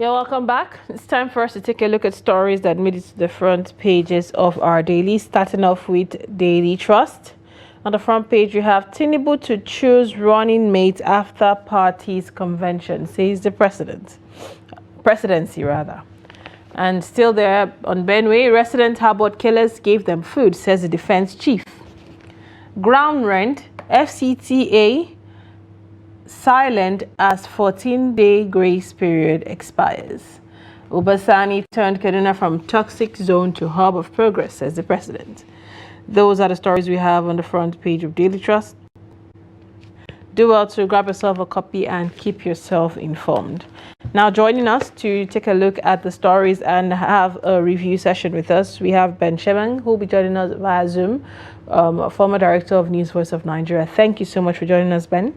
Yeah, welcome back. It's time for us to take a look at stories that made it to the front pages of our daily, starting off with Daily Trust. On the front page, you have Tinubu to choose running mate after party's convention, says the presidency rather. And still there on Benway, resident harbored killers gave them food, says the defense chief. Ground rent, FCTA silent as 14-day grace period expires. Ubasani turned Kaduna from toxic zone to hub of progress, says the president. Those are the stories we have on the front page of Daily Trust. Do well to grab yourself a copy and keep yourself informed. Now, joining us to take a look at the stories and have a review session with us, we have Ben Shemang, who will be joining us via Zoom, former director of News Voice of Nigeria. Thank you so much for joining us, Ben.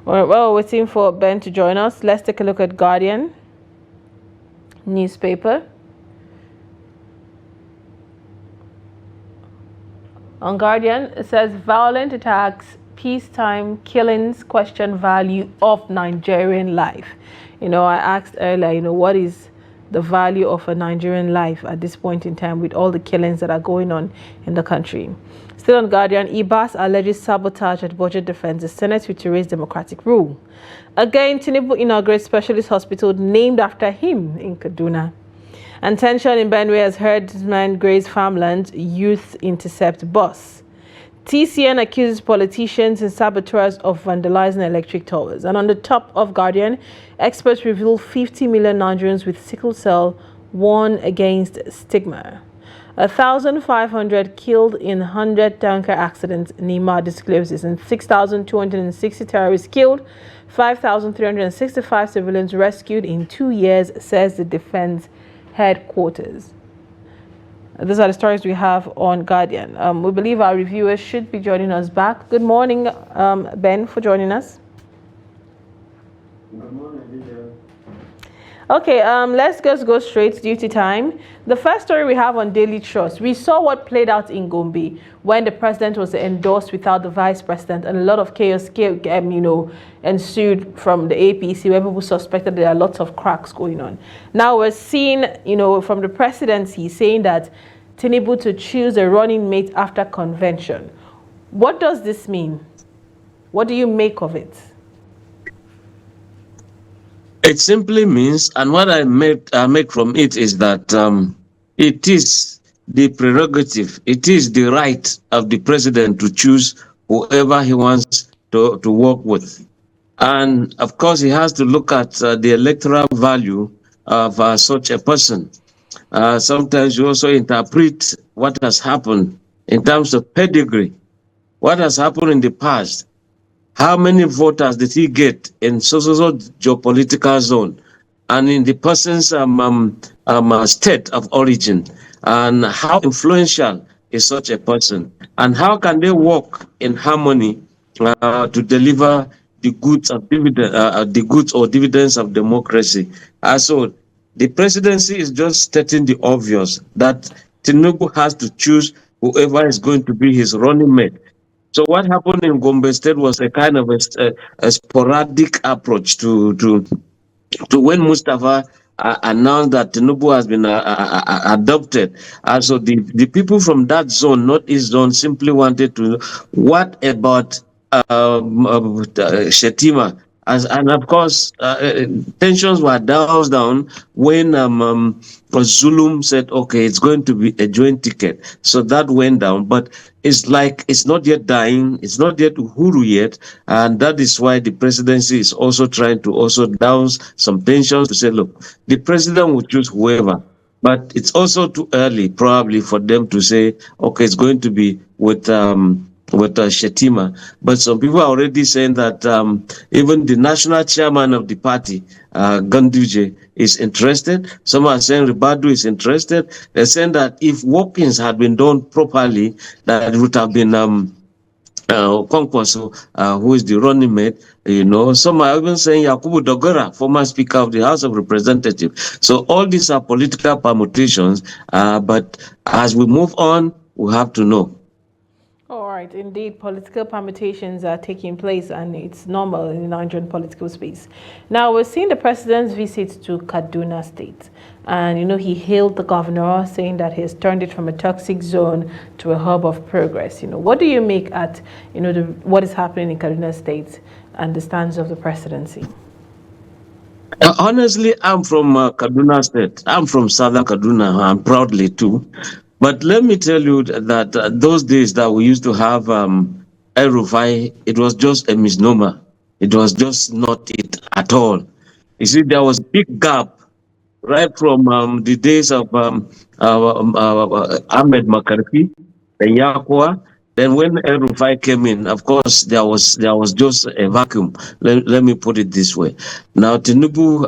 All right, well, waiting for Ben to join us. Let's take a look at Guardian newspaper. On Guardian, it says violent attacks, peacetime killings question value of Nigerian life. I asked earlier, what is the value of a Nigerian life at this point in time with all the killings that are going on in the country? Still on Guardian, Ibas alleges sabotage at budget defense. The Senate will erase democratic rule. Again, Tinubu inaugurates specialist hospital named after him in Kaduna. And tension in Benue as herdsmen graze farmland, youth intercept bus. TCN accuses politicians and saboteurs of vandalizing electric towers. And on the top of Guardian, experts reveal 50 million Nigerians with sickle cell warn against stigma. 1,500 killed in 100 tanker accidents, Nima discloses, and 6,260 terrorists killed, 5,365 civilians rescued in 2 years, says the defense headquarters. These are the stories we have on Guardian. We believe our reviewers should be joining us back. Good morning, Ben, for joining us. Good morning, Lydia. Okay, let's just go straight to duty time. The first story we have on Daily Trust, we saw what played out in Gombe when the president was endorsed without the vice president, and a lot of chaos ensued from the APC, where people suspected there are lots of cracks going on. Now we're seeing, from the presidency saying that Tinubu to choose a running mate after convention. What does this mean? What do you make of it? It simply means, and what I make from it is that it is the prerogative, it is the right of the president to choose whoever he wants to work with. And of course, he has to look at the electoral value of such a person. Sometimes you also interpret what has happened in terms of pedigree, what has happened in the past. How many voters did he get in so geopolitical zone and in the person's state of origin? And how influential is such a person? And how can they work in harmony to deliver the goods of dividends of democracy? So the presidency is just stating the obvious that Tinubu has to choose whoever is going to be his running mate. So what happened in Gombe State was a kind of a sporadic approach to when Mustafa announced that Tinubu has been adopted. And so the people from that zone, Northeast zone, simply wanted to know, what about Shetima? And of course, tensions were down when Zulum said, okay, it's going to be a joint ticket. So that went down. But it's like it's not yet dying. It's not yet Uhuru yet. And that is why the presidency is also trying to also douse some tensions to say, look, the president will choose whoever. But it's also too early, probably, for them to say, okay, it's going to be with Shetima. But some people are already saying that even the national chairman of the party, Ganduje, is interested. Some are saying Ribadu is interested. They're saying that if workings had been done properly, that it would have been Kwankwaso, who is the running mate. Some are even saying Yakubu Dogora, former Speaker of the House of Representatives. So all these are political permutations, but as we move on, we have to know. All right. right, indeed, political permutations are taking place, and it's normal in the Nigerian political space. Now, we're seeing the president's visit to Kaduna State, and he hailed the governor, saying that he has turned it from a toxic zone to a hub of progress. What do you make at what is happening in Kaduna State and the stance of the presidency? Honestly, I'm from Kaduna State. I'm from Southern Kaduna. I'm proudly too. But let me tell you that those days that we used to have El Rufai, it was just a misnomer. It was just not it at all. You see, there was a big gap right from the days of Ahmed Makarfi, the Yakwa. Then when El Rufai came in, of course, there was just a vacuum. Let me put it this way. Now, Tinubu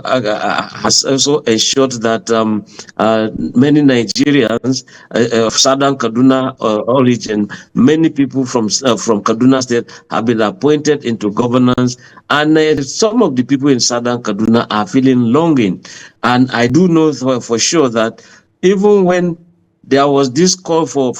has also ensured that many Nigerians of Southern Kaduna origin, many people from Kaduna State have been appointed into governance, and some of the people in Southern Kaduna are feeling longing. And I do know for sure that even when there was this call for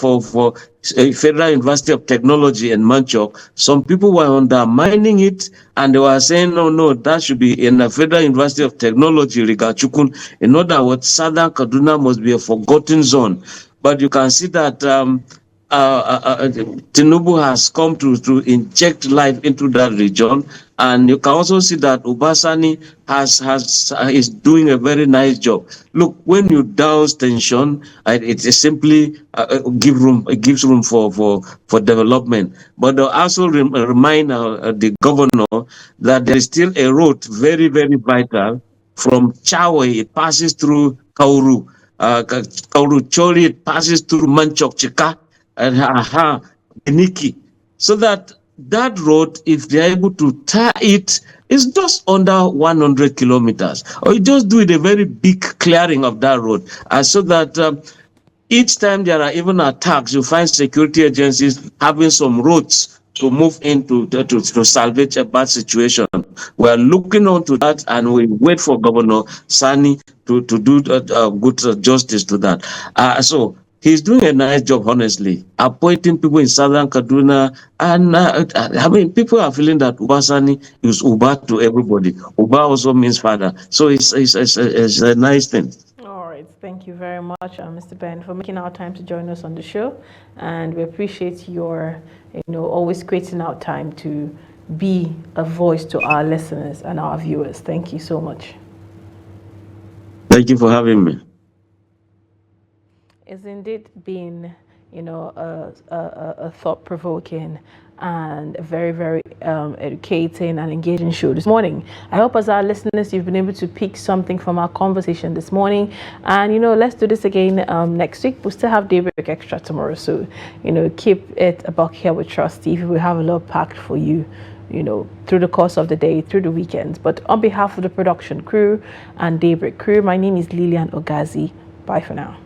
a Federal University of Technology in Manchok, some people were undermining it, and they were saying, no, that should be in the Federal University of Technology, Rigachukun. In other words, Southern Kaduna must be a forgotten zone. But you can see that Tinubu has come to inject life into that region, and you can also see that Ubasani is doing a very nice job. Look, when you douse tension, it is simply it gives room for development. But they also remind the governor that there is still a road very, very vital from Chawe. It passes through Kauru. Kauru Chori, it passes through Manchok Chika and Beniki, so that road, if they're able to tie it, is just under 100 kilometers, or you just do it a very big clearing of that road, so that each time there are even attacks, you find security agencies having some roads to move into to salvage a bad situation. We are looking on to that, and we wait for Governor Sani to do good justice to that. So he's doing a nice job, honestly, appointing people in Southern Kaduna. And I mean, people are feeling that Ubasani is Uba to everybody. Uba also means father. So it's a nice thing. All right, thank you very much, Mr. Ben, for making our time to join us on the show, and we appreciate your, always creating out time to be a voice to our listeners and our viewers. Thank you so much. Thank you for having me. It's indeed been, a thought-provoking and a very, very educating and engaging show this morning. I hope as our listeners, you've been able to pick something from our conversation this morning. And, let's do this again next week. We'll still have Daybreak Extra tomorrow. So, keep it a buck here with Trust Steve. We have a lot packed for you, through the course of the day, through the weekends. But on behalf of the production crew and Daybreak crew, my name is Lillian Ogazi. Bye for now.